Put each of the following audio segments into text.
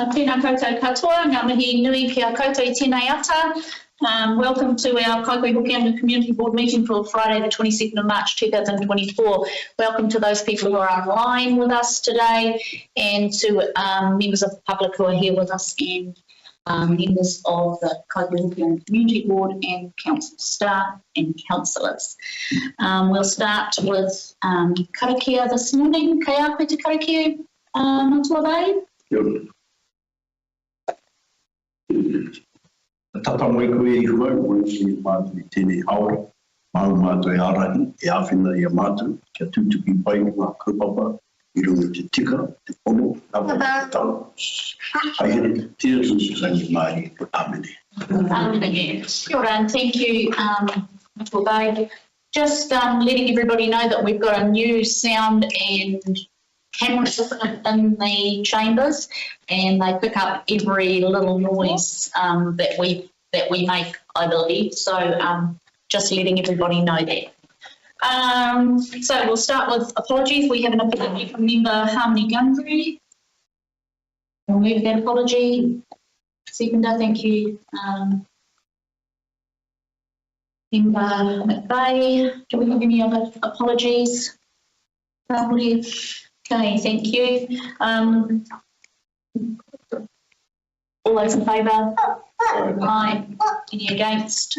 Tēnā koutou katoa, ngā mihi nui ki a koutou I tēnei ata. Welcome to our Kaikohe-Hokianga Community Board meeting for Friday the 22nd of March 2024. Welcome to those people who are online with us today and to members of the public who are here with us and members of the Kaikohe-Hokianga Community Board and council staff and councillors. We'll start with karakia this morning. Kei a koe te karakia, Matua Bay? Good. Tata mai koe I hua, koe I mātou I tēnei haora, mau mātou I arahi, e āwhina I a mātou, kia tūtuki pai ngā kaupapa, I runga te tika, te pono, awa te tau. Hai here, tia susangi mai, amene. Amene. Kia ora, and thank you, Matua Bay. Just letting everybody know that we've got a new sound and camera system in the chambers, and they pick up every little noise that we make, I believe. So just letting everybody know that. So we'll start with apologies. We have an apology from member Harmony Gundry. We'll move that apology. Seconder, thank you. Member McVeigh, do we have any other apologies? Probably. Okay, thank you. All those in favour? Aye. Any against?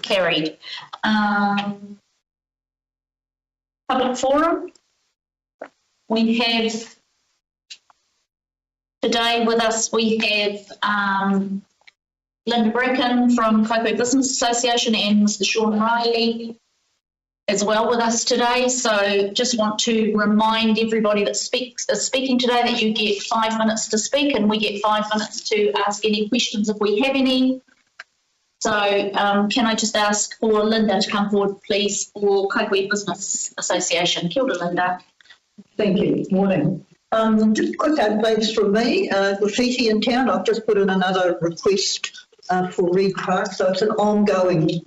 Carried. Public forum. We have today with us, we have Linda Bracken from Kaikohe Business Association and Mr. Sean Riley as well with us today. So just want to remind everybody that is speaking today that you get 5 minutes to speak and we get 5 minutes to ask any questions if we have any. So can I just ask for Linda to come forward, please, for Kaikohe Business Association. Kia ora, Linda. Thank you. Morning. Just quick updates from me. Graffiti in town. I've just put in another request for Reed Park, so it's an ongoing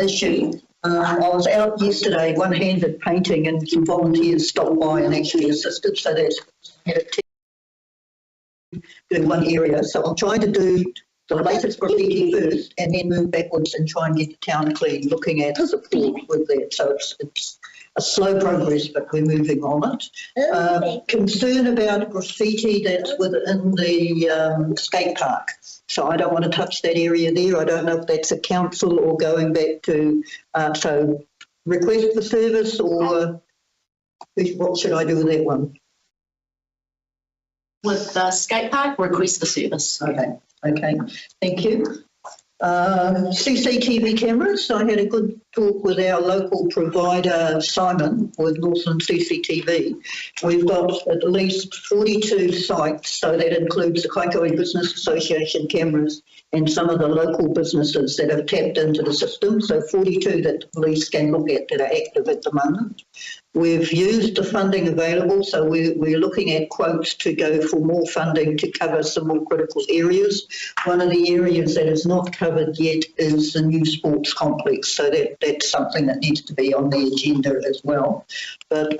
issue. I was out yesterday one-handed painting and some volunteers stopped by and actually assisted, so that's had a team do one area. So I'm trying to do the latest graffiti first and then move backwards and try and get the town clean, looking at support with that. So it's a slow progress, but we're moving on it. Concern about graffiti that's within the skate park. So I don't want to touch that area there. I don't know if that's a council or going back to, so request for service or what should I do with that one? With the skate park, request for service. Okay, thank you. CCTV cameras. I had a good talk with our local provider, Simon, with Northland CCTV. We've got at least 42 sites, so that includes the Kaikohe Business Association cameras and some of the local businesses that have tapped into the system, so 42 that the police can look at that are active at the moment. We've used the funding available, so we're looking at quotes to go for more funding to cover some more critical areas. One of the areas that is not covered yet is the new sports complex, so that's something that needs to be on the agenda as well. But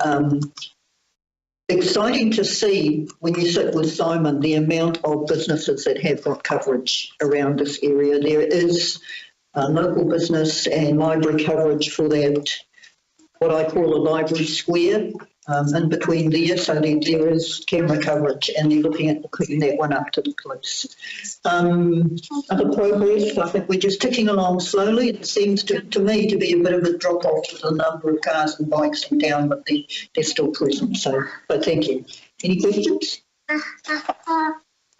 exciting to see when you sit with Simon the amount of businesses that have got coverage around this area. There is local business and library coverage for that, what I call a library square in between there, so there is camera coverage and they're looking at putting that one up to the police. Other progress, I think we're just ticking along slowly. It seems to me to be a bit of a drop off with the number of cars and bikes in town, but they're still present, so but thank you. Any questions?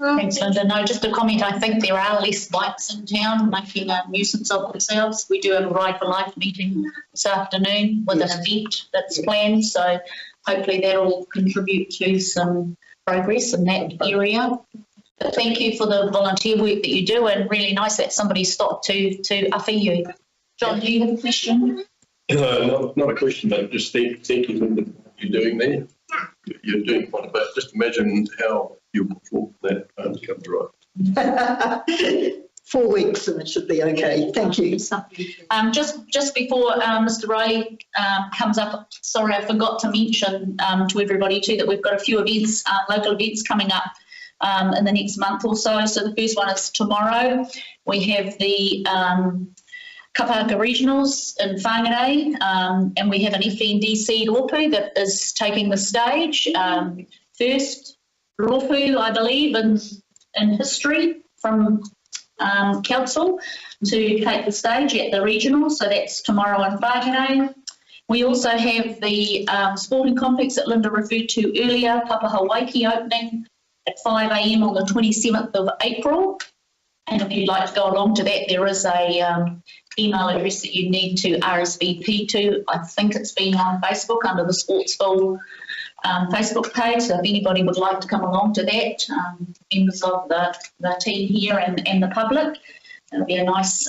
Thanks, Linda. No, just a comment. I think there are less bikes in town making a nuisance of themselves. We do have a Ride for Life meeting this afternoon with an event that's planned, so hopefully that will contribute to some progress in that area. But thank you for the volunteer work that you do, and really nice that somebody stopped to awhi you. John, do you have a question? Not a question, but just thank you for what you're doing there. You're doing quite a bit. Just imagine how you'll perform that comes right. 4 weeks and it should be okay. Thank you. Just before Mr. Riley comes up, sorry, I forgot to mention to everybody too that we've got a few events, local events coming up in the next month or so. So the first one is tomorrow. We have the Kaikohe Regionals in Whangarei, and we have an FNDC Ropu that is taking the stage. First Ropu, I believe, in history from council to take the stage at the regional. So that's tomorrow in Whangarei. We also have the sporting complex that Linda referred to earlier, Kaikohe-Hokianga, opening at 5 a.m. on the 27th of April. And if you'd like to go along to that, there is a email address that you need to RSVP to. I think it's been on Facebook under the Sportsville Facebook page. So if anybody would like to come along to that, members of the team here and the public, it'll be a nice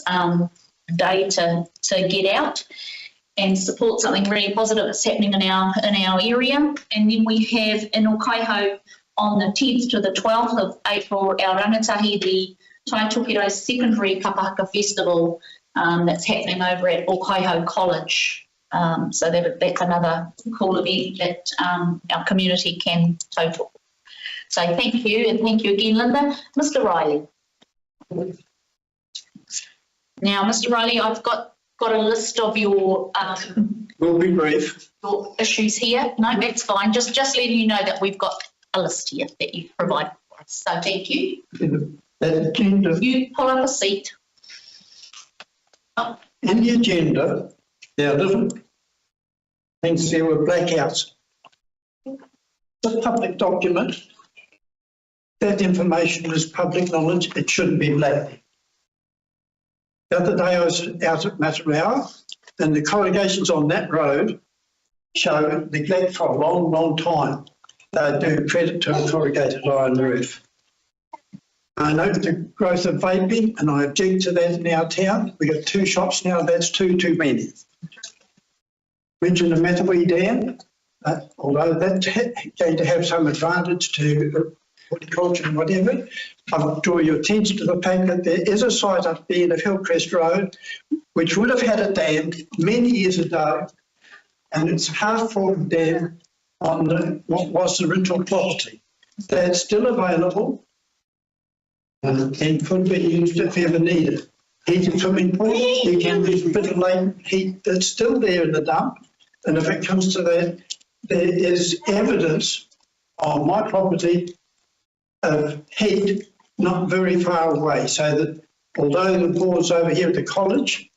day to get out and support something really positive that's happening in our area. And then we have in Kaikohe on the 10th to the 12th of April, our rangatahi, the Tai Tokerau Secondary Kapahaka Festival that's happening over at Kaikohe College. So that's another cool event that our community can total. So thank you, and thank you again, Linda. Mr. Riley. Now, Mr. Riley, I've got a list of your We'll be brief. your issues here. No, that's fine. Just letting you know that we've got a list here that you've provided for us. So thank you. That agenda, You pull up a seat. Oh, in the agenda, there are little things there were blackouts. The public document, that information is public knowledge, it shouldn't be black. The other day I was out at Matarao and the corrugations on that road show neglect for a long, long time. They do credit to a corrugated iron roof. I note the growth of vaping and I object to that in our town. We've got 2 shops now, that's too many. Mention the Matawee Dam, although that's going to have some advantage to horticulture and whatever, I'll draw your attention to the fact that there is a site up there of Hillcrest Road which would have had a dam many years ago, and it's half-formed dam on what was the rental property. That's still available and could be used if ever needed. Heated swimming pool, you can use a bit of latent heat that's still there in the dump, and if it comes to that, there is evidence on my property of heat not very far away, so that although the boards over here at the college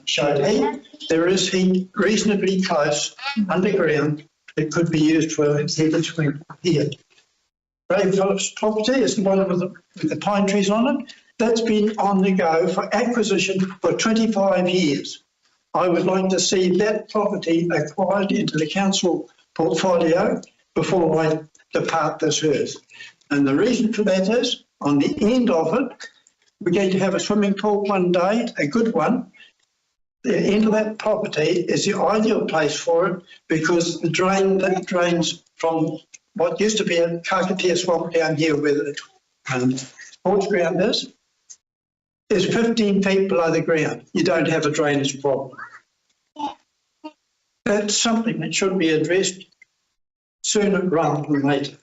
showed heat, there is heat reasonably close underground that could be used for heated swimming pool here. Ray Phillips' property is the one with the pine trees on it. That's been on the go for acquisition for 25 years. I would like to see that property acquired into the council portfolio before I depart this earth. And the reason for that is, on the end of it, we're going to have a swimming pool one day, a good one. The end of that property is the ideal place for it because the drain that drains from what used to be a Kakatea swamp down here where the sports ground is 15 feet below the ground. You don't have a drainage problem. That's something that should be addressed sooner rather than later.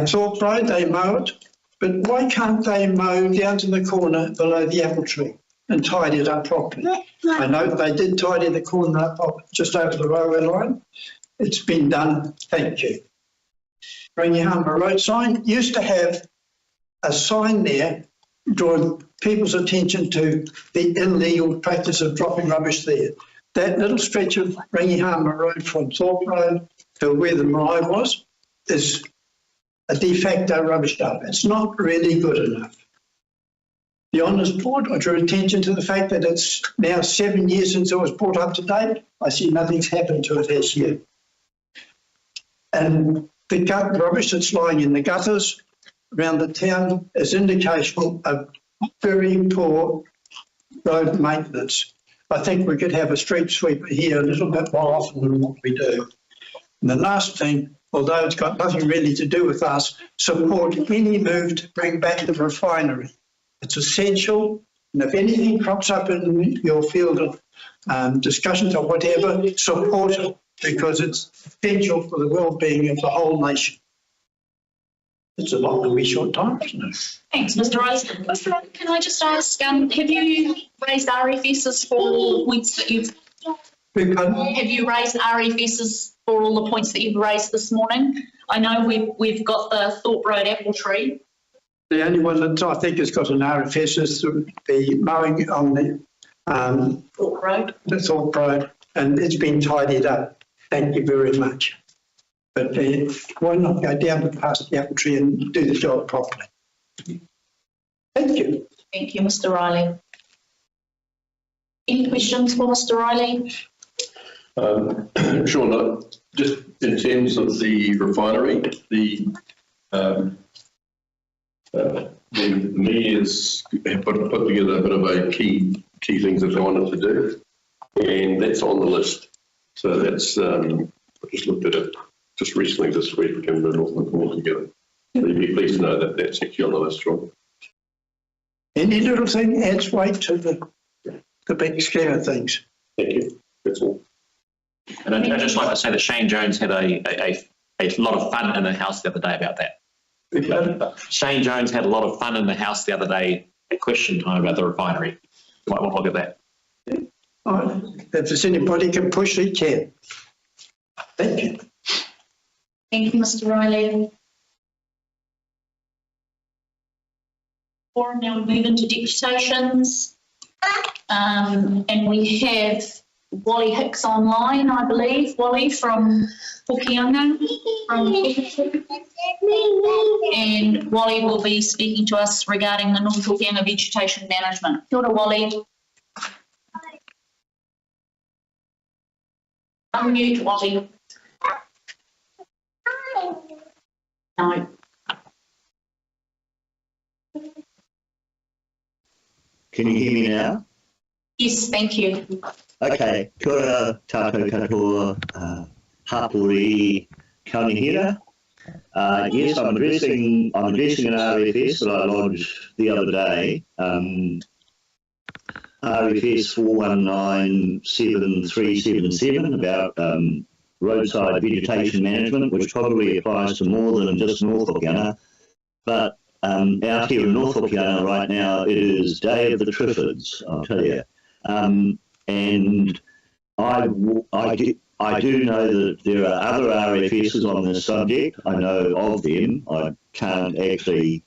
Thorpe Road, they mow it, but why can't they mow down to the corner below the apple tree and tidy it up properly? I know they did tidy the corner up just over the railway line. It's been done, thank you. Rangihama Road sign used to have a sign there drawing people's attention to the illegal practice of dropping rubbish there. That little stretch of Rangihama Road from Thorpe Road to where the marae was is a de facto rubbish dump. It's not really good enough. The Honours Board, I drew attention to the fact that it's now 7 years since it was brought up to date. I see nothing's happened to it this year. And the rubbish that's lying in the gutters around the town is indication of very poor road maintenance. I think we could have a street sweeper here a little bit more often than what we do. And the last thing, although it's got nothing really to do with us, support any move to bring back the refinery. It's essential, and if anything crops up in your field of discussions or whatever, support it because it's essential for the well-being of the whole nation. It's a long, short time, isn't it? Thanks, Mr. Rice. Mr. Rice, can I just ask, have you raised RFSs for all the points that you've, Beg pardon? have you raised RFSs for all the points that you've raised this morning? I know we've got the Thorpe Road apple tree. The only one that I think has got an RFS is the mowing on the Thorpe Road. Thorpe Road, and it's been tidied up. Thank you very much. But why not go down past the apple tree and do the job properly? Thank you. Thank you, Mr. Riley. Any questions for Mr. Riley? Sure, no. Just in terms of the refinery, the mayor's put together a bit of a key things that they wanted to do, and that's on the list. So that's I just looked at it just recently this week and the Northland all together. So you'd be pleased to know that that's actually on the list, Rob. Any little thing adds weight to the big scheme of things. Thank you. That's all. And I'd just like to say that Shane Jones had a lot of fun in the house the other day about that. Shane Jones had a lot of fun in the house the other day at question time about the refinery. You might want to look at that. Oh, if there's anybody can push, he can. Thank you. Thank you, Mr. Riley. Now we move into deputations. And we have Wally Hicks online, I believe. Wally from Hokianga. And Wally will be speaking to us regarding the North Hokianga vegetation management. Kia ora, Wally. Unmute, Wally. No. Can you hear me now? Yes, thank you. Okay, kia ora tātou katoa, hapori kaunihira. Yes, I'm addressing an RFS that I lodged the other day, RFS 419777 about roadside vegetation management, which probably applies to more than just North Hokianga. But out here in North Hokianga right now, it is Day of the Triffids, I'll tell you. And I do know that there are other RFSs on this subject. I know of them. I can't actually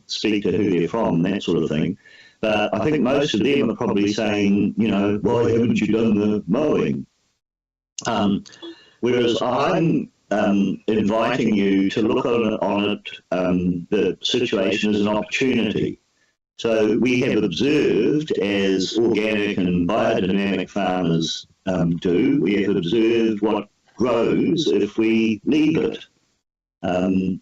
speak to who they're from, that sort of thing. But I think most of them are probably saying, you know, why haven't you done the mowing? Whereas I'm inviting you to look on it, the situation as an opportunity. So we have observed, as organic and biodynamic farmers do, we have observed what grows if we leave it. So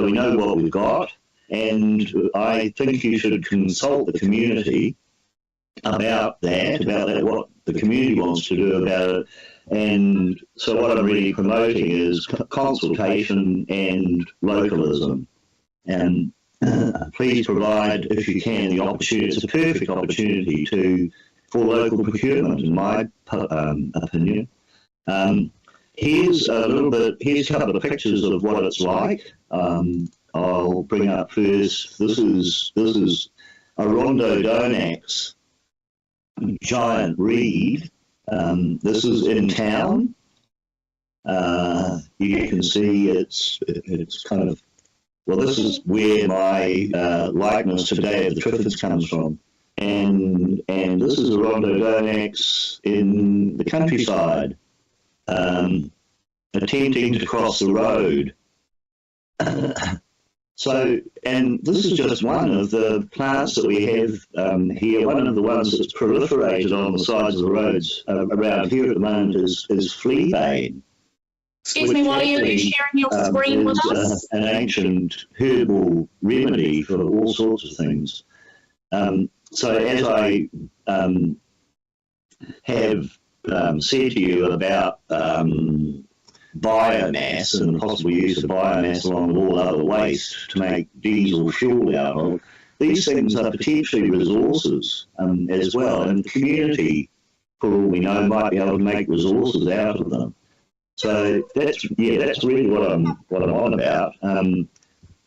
we know what we've got, and I think you should consult the community about that, what the community wants to do about it. And so what I'm really promoting is consultation and localism. And please provide, if you can, the opportunity. It's a perfect opportunity for local procurement, in my opinion. Here's a couple of pictures of what it's like. I'll bring up first. This is a Rhododendron giant reed. This is in town. You can see it's kind of, well, this is where my likeness to Day of the Triffids comes from. And this is a Rhododendron in the countryside, attempting to cross the road. And this is just one of the plants that we have here. One of the ones that's proliferated on the sides of the roads around here at the moment is fleabane. Excuse me, Wally, are you sharing your screen with us? An ancient herbal remedy for all sorts of things. So as I have said to you about biomass and the possible use of biomass along with all other waste to make diesel fuel out of, these things are potentially resources as well, and the community, for all we know, might be able to make resources out of them. So that's really what I'm on about.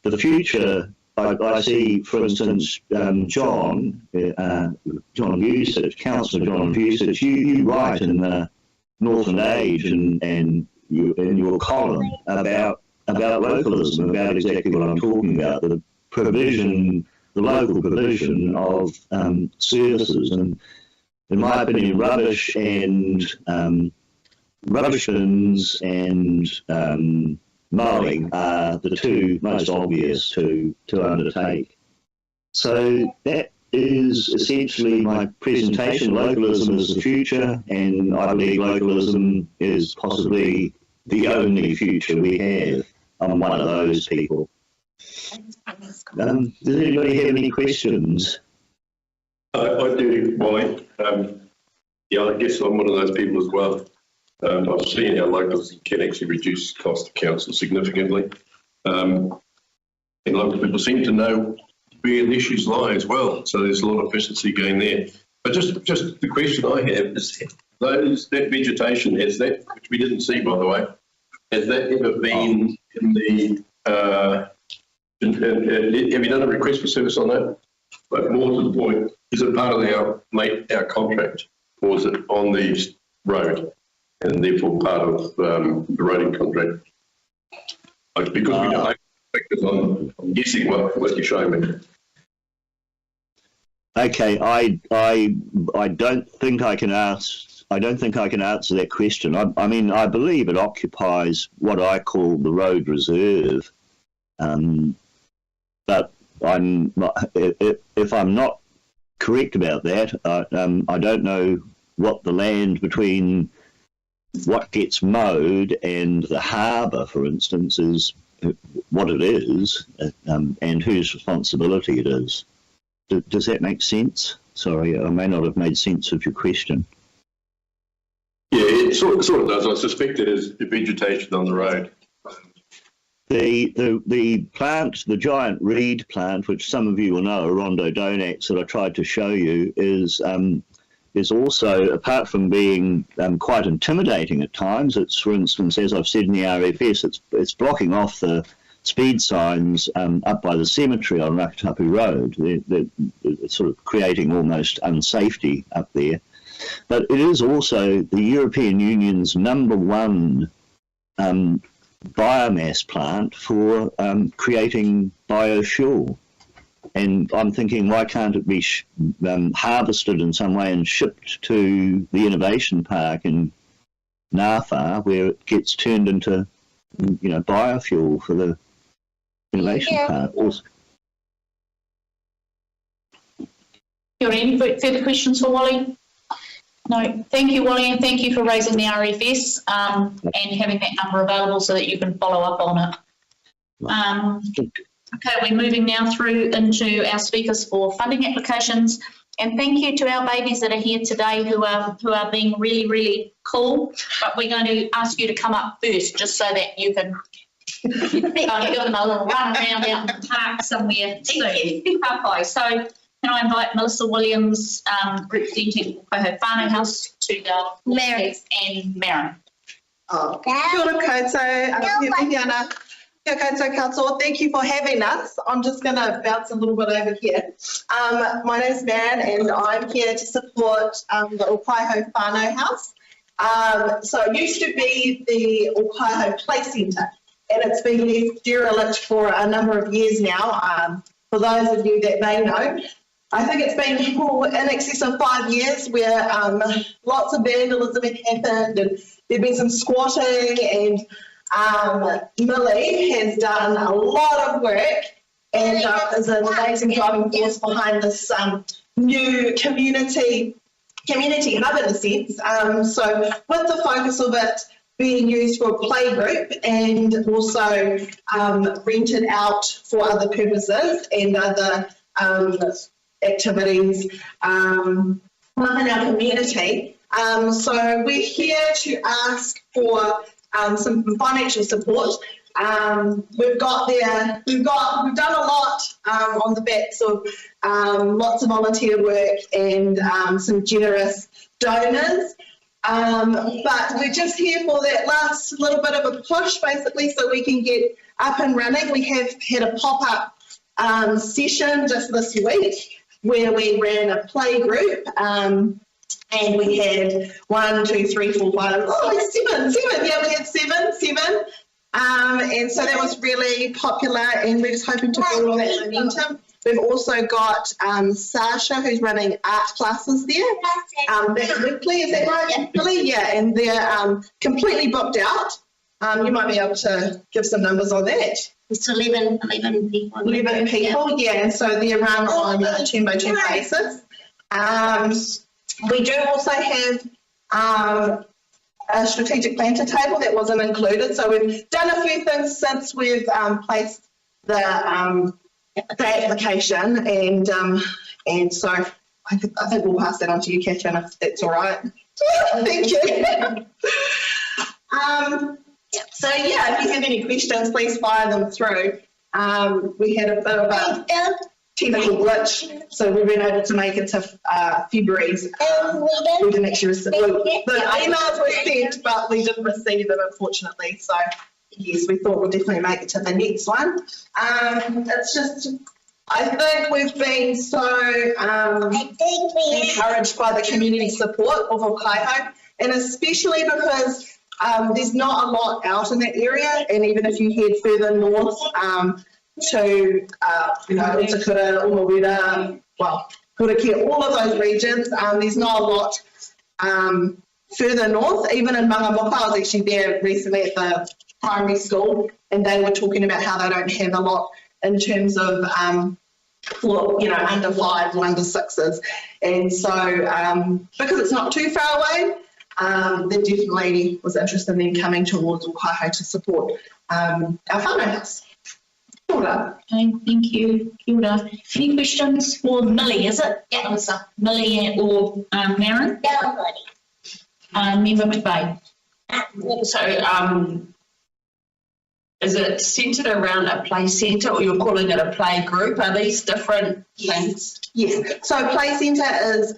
The future, I see, for instance, John Busich, Councillor John Busich, you write in the Northland Age and in your column about localism, about exactly what I'm talking about, the local provision of services. And in my opinion, rubbish bins and mowing are the two most obvious to undertake. So that is essentially my presentation. Localism is the future, and I believe localism is possibly the only future we have. I'm one of those people. Does anybody have any questions? I do, Wally. I guess I'm one of those people as well. I've seen how locals can actually reduce cost of council significantly. And local people seem to know where the issues lie as well, so there's a lot of efficiency gain there. But just the question I have is, that vegetation, which we didn't see by the way, has that ever been in the, have you done a request for service on that? But more to the point, is it part of our contract, or is it on the road and therefore part of the roading contract? Because we don't, I'm guessing what you're showing me. Okay, I don't think I can answer that question. I mean, I believe it occupies what I call the road reserve, but if I'm not correct about that, I don't know what the land between what gets mowed and the harbour, for instance, is, what it is, and whose responsibility it is. Does that make sense? Sorry, I may not have made sense of your question. Yeah, it sort of does. I suspect it is the vegetation on the road. The plant, the giant reed plant, which some of you will know, Rhododendron, that I tried to show you, is also, apart from being quite intimidating at times, it's, for instance, as I've said in the RFS, it's blocking off the speed signs up by the cemetery on Rakatapu Road. They're sort of creating almost unsafety up there. But it is also the European Union's #1 biomass plant for creating biofuel. And I'm thinking, why can't it be harvested in some way and shipped to the Innovation Park in Ngāwhā, where it gets turned into, biofuel for the Innovation Park? Any further questions for Wally? No. Thank you, Wally, and thank you for raising the RFS and having that number available so that you can follow up on it. Okay, we're moving now through into our speakers for funding applications. And thank you to our babies that are here today who are being really, really cool. But we're going to ask you to come up first just so that you can give them a little run around out in the park somewhere soon. So can I invite Melissa Williams, representing Kaikohe-Hokianga House, to the Mary and Marin. Kia ora koutou, Kia koutou council, thank you for having us. I'm just going to bounce a little bit over here. My name is Marin and I'm here to support the Kaikohe-Whānau House. So it used to be the Kaikohe Play Centre and it's been left derelict for a number of years now. For those of you that may know, I think it's been in excess of 5 years where lots of vandalism had happened and there've been some squatting, and Millie has done a lot of work and is an amazing driving force behind this new community hub in a sense. So with the focus of it being used for a play group and also rented out for other purposes and other activities within our community. So we're here to ask for some financial support. We've done a lot on the backs of lots of volunteer work and some generous donors. But we're just here for that last little bit of a push, basically, so we can get up and running. We have had a pop-up session just this week where we ran a play group, and we had 1, 2, 3, 4, 5, seven. Yeah, we had seven. And so that was really popular, and we're just hoping to build on that momentum. We've also got Sasha, who's running art classes there. That's weekly, is that right? Yeah, and they're completely booked out. You might be able to give some numbers on that. It's 11 people. 11 people, yeah, and so they're run on a turn-by-turn basis. We do also have a strategic planter table that wasn't included, so we've done a few things since we've placed the application, and so I think we'll pass that on to you, Catherine, if that's all right. Thank you. So yeah, if you have any questions, please fire them through. We had a bit of a technical glitch, so we've been able to make it to February's. We didn't actually receive the emails were sent, but we didn't receive them, unfortunately. So yes, we thought we'd definitely make it to the next one. It's just, I think we've been so encouraged by the community support of Kaikohe, and especially because there's not a lot out in that area, and even if you head further north to Utakura, Umawera, well, Kuriki, all of those regions, there's not a lot further north. Even in Mangamoka, I was actually there recently at the primary school, and they were talking about how they don't have a lot in terms of under 5 or under 6s, and so because it's not too far away, there definitely was interest in them coming towards Kaikohe to support our whānau house. Kia ora. Okay, thank you. Kia ora. Any questions for Millie, is it? Yeah, Melissa. Millie or Maren? Member McVeigh. So, is it centred around a play centre, or you're calling it a play group? Are these different things? Yes. So play centre is